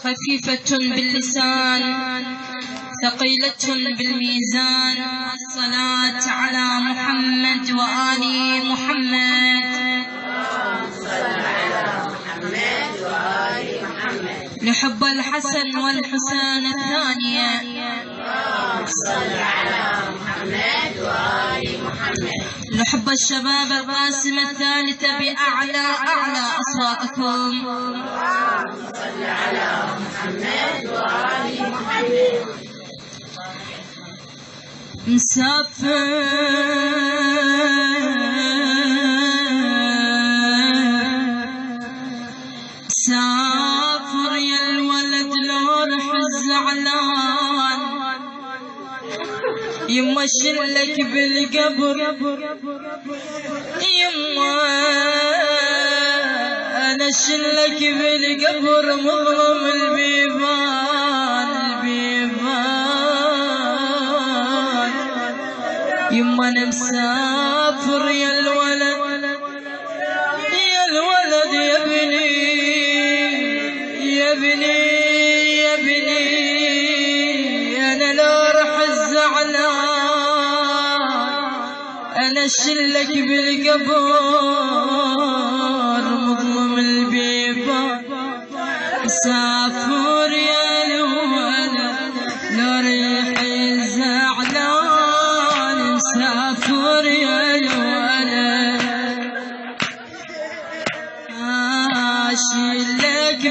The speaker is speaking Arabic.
خفيفة باللسان ثقيلة بالميزان. الصلاة على محمد وآل محمد. لحب الحسن والحسين الثانية. لحب الشباب القاسم الثالثة بأعلى أصواتكم. صل على محمد وآل محمد. مسافر سافر يا الولد لو رح الزعلان يما شلك بالقبر. يما انا شلك بالقبر مظلم البيبان. يما انا مسافر يا الولد يا ابني انا لو رح الزعلان انا شلك بالقبر مظلم البيبان. مسافر يا الولد لو رح الزعلان. مسافر يا الولد اشلك